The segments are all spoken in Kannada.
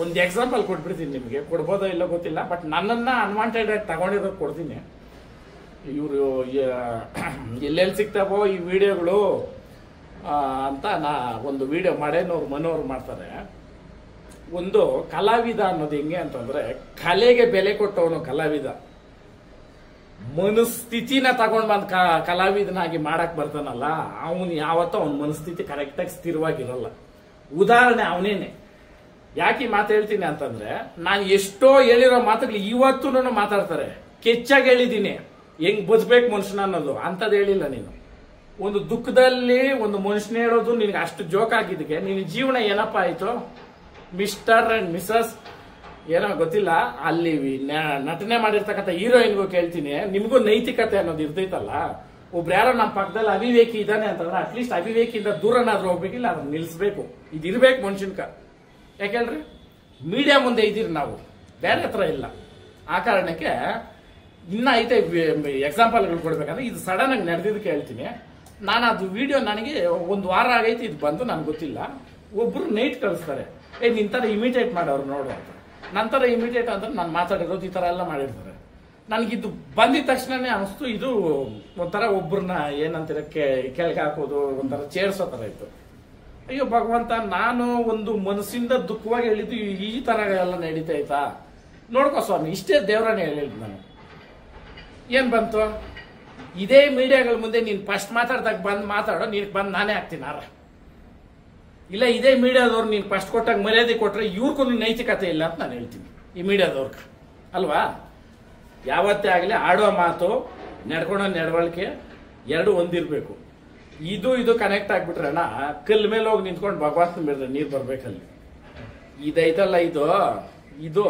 ಒಂದು ಎಕ್ಸಾಂಪಲ್ ಕೊಟ್ಬಿಡ್ತೀನಿ ನಿಮಗೆ, ಕೊಡ್ಬೋದೋ ಇಲ್ಲೋ ಗೊತ್ತಿಲ್ಲ, ಬಟ್ ನನ್ನನ್ನ ಅನ್ವಾಂಟೆಡ್ ಆಗಿ ತಗೊಂಡಿರೋದು ಕೊಡ್ತೀನಿ. ಇವರು ಎಲ್ಲೆಲ್ಲಿ ಸಿಗ್ತಾವೋ ಈ ವಿಡಿಯೋಗಳು ಅಂತ ಒಂದು ವಿಡಿಯೋ ಮಾಡೇನವ್ರು ಮನೋರು ಮಾಡ್ತಾರೆ. ಒಂದು ಕಲಾವಿದ ಅನ್ನೋದು ಹೆಂಗೆ ಅಂತಂದ್ರೆ, ಕಲೆಗೆ ಬೆಲೆ ಕೊಟ್ಟವನು ಕಲಾವಿದ. ಮನಸ್ಥಿತಿನ ತಗೊಂಡ್ ಬಂದ್ ಕಲಾವಿದನಾಗಿ ಮಾಡಕ್ ಬರ್ತಾನಲ್ಲ, ಅವನು ಯಾವತ್ತೂ ಅವನ ಮನಸ್ಥಿತಿ ಕರೆಕ್ಟಾಗಿ ಸ್ಥಿರವಾಗಿರಲ್ಲ. ಉದಾಹರಣೆ ಅವನೇನೆ. ಯಾಕೆ ಮಾತು ಹೇಳ್ತೀನಿ ಅಂತಂದ್ರೆ, ನಾನು ಎಷ್ಟೋ ಹೇಳಿರೋ ಮಾತುಗಳು ಇವತ್ತೂ ಮಾತಾಡ್ತಾರೆ. ಕೆಚ್ಚಾಗಿ ಹೇಳಿದ್ದೀನಿ ಹೆಂಗ್ ಬದುಕ್ಬೇಕು ಮನುಷ್ಯನ ಅನ್ನೋದು, ಅಂತದ್ ಹೇಳಿಲ್ಲ ನೀನು. ಒಂದು ದುಃಖದಲ್ಲಿ ಒಂದು ಮನುಷ್ಯನ ಹೇಳೋದು ನಿನ್ಗೆ ಅಷ್ಟು ಜೋಕ್ ಆಗಿದ್ದಕ್ಕೆ ನಿನ್ನ ಜೀವನ ಏನಪ್ಪಾ ಆಯ್ತು? ಮಿಸ್ಟರ್ ಅಂಡ್ ಮಿಸಸ್ ಏನೋ ಗೊತ್ತಿಲ್ಲ, ಅಲ್ಲಿ ನಟನೆ ಮಾಡಿರ್ತಕ್ಕಂಥ ಹೀರೋಯಿನ್ಗೂ ಕೇಳ್ತೀನಿ, ನಿಮಗೂ ನೈತಿಕತೆ ಅನ್ನೋದು ಇರ್ತೈತಲ್ಲ. ಒಬ್ರು ಯಾರೋ ನಮ್ಮ ಪಕ್ಕದಲ್ಲಿ ಅವಿವೇಕಿ ಇದ್ದಾನೆ ಅಂತಂದ್ರೆ ಅಟ್ಲೀಸ್ಟ್ ಅವಿವೇಕಿಯಿಂದ ದೂರನಾದ್ರೂ ಹೋಗ್ಬೇಕಿಲ್ಲ, ಅದನ್ನ ನಿಲ್ಸ್ಬೇಕು. ಇದಿರ್ಬೇಕು ಮನುಷ್ಯನ್ಕ. ಯಾಕೆಳ್ರಿ, ಮೀಡಿಯಾ ಮುಂದೆ ಇದ್ದೀರಿ ನಾವು, ಬೇರೆ ಹತ್ರ ಇಲ್ಲ. ಆ ಕಾರಣಕ್ಕೆ ಇನ್ನ ಐತೆ ಎಕ್ಸಾಂಪಲ್ಗಳು ಕೊಡ್ಬೇಕಂದ್ರೆ, ಇದು ಸಡನ್ ಆಗಿ ನಡೆದಿದ್ದಕ್ಕೆ ಹೇಳ್ತೀನಿ. ನಾನು ಅದು ವಿಡಿಯೋ ನನಗೆ ಒಂದು ವಾರ ಆಗೈತಿ ಇದು ಬಂದು, ನನ್ಗೆ ಗೊತ್ತಿಲ್ಲ. ಒಬ್ರು ನೈಟ್ ಕಳಿಸ್ತಾರೆ, ನಿಂತರ ಇಮಿಟೇಟ್ ಮಾಡೋರು ನೋಡು ಅಂತ. ನಂತರ ಇಮಿಟೇಟ್ ಅಂದ್ರೆ ನಾನು ಮಾತಾಡಿರೋದು ಈ ತರ ಎಲ್ಲ ಮಾಡಿರ್ತಾರೆ. ನನಗಿದ್ದು ಬಂದಿದ ತಕ್ಷಣನೇ ಅನಿಸ್ತು, ಇದು ಒಂಥರ ಒಬ್ಬರನ್ನ ಏನಂತೀರ ಕೆಳಗೆ ಹಾಕೋದು, ಒಂಥರ ಚೇರ್ಸೋ ತರ ಇತ್ತು. ಅಯ್ಯೋ ಭಗವಂತ, ನಾನು ಒಂದು ಮನಸ್ಸಿಂದ ದುಃಖವಾಗಿ ಹೇಳಿದ್ದು ಈ ತರ ಎಲ್ಲ ನಡೀತೈತಾ? ನೋಡ್ಕೋ ಸ್ವಾಮಿ, ಇಷ್ಟೇ ದೇವರನ್ನೇ ಹೇಳಿದ್ದು ನಾನು. ಏನ್ ಬಂತು? ಇದೇ ಮೀಡಿಯಾಗಳ ಮುಂದೆ ನೀನ್ ಫಸ್ಟ್ ಮಾತಾಡ್ದಾಗ ಬಂದ್ ಮಾತಾಡೋ, ನೀನ್ ಬಂದ್ ನಾನೇ ಹಾಕ್ತೀನಿ ಆರ. ಇಲ್ಲ ಇದೇ ಮೀಡಿಯಾದವ್ರು ನೀನ್ ಫಸ್ಟ್ ಕೊಟ್ಟಾಗ ಮರ್ಯಾದೆ ಕೊಟ್ರೆ ಇವ್ರಿಗೊಂದು ನೈತಿಕತೆ ಇಲ್ಲ ಅಂತ ನಾನು ಹೇಳ್ತೀನಿ, ಈ ಮೀಡಿಯಾದವ್ರಿಗೆ ಅಲ್ವಾ? ಯಾವತ್ತೇ ಆಗಲಿ ಆಡೋ ಮಾತು, ನಡ್ಕೊಳೋ ನಡವಳಿಕೆ ಎರಡು ಒಂದಿರ್ಬೇಕು. ಇದು ಕನೆಕ್ಟ್ ಆಗ್ಬಿಟ್ರಣ್ಣ, ಕಲ್ ಮೇಲೆ ಹೋಗಿ ನಿಂತ್ಕೊಂಡು ಭಗವಂತನ ಮೇಲೆ ನೀರು ಬರ್ಬೇಕಲ್ಲಿ. ಇದೈತಲ್ಲ, ಇದು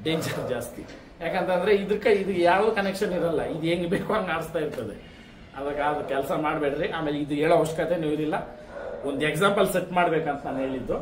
ಡೇಂಜರ್ ಜಾಸ್ತಿ. ಯಾಕಂತಂದ್ರೆ ಇದು ಯಾವ ಕನೆಕ್ಷನ್ ಇರಲ್ಲ, ಇದು ಹೆಂಗ್ ಬೇಕು ಹಂಗ ಆಡಿಸ್ತಾ ಇರ್ತದೆ. ಅದಕ್ಕೆ ಅದು ಕೆಲಸ ಮಾಡಬೇಡ್ರಿ. ಆಮೇಲೆ ಇದು ಹೇಳೋ ಅವಶ್ಯಕತೆ ಇರಿಲ್ಲ. ಒಂದು ಎಕ್ಸಾಂಪಲ್ ಸೆಟ್ ಮಾಡ್ಬೇಕಂತ ನಾನು ಹೇಳಿದ್ದು.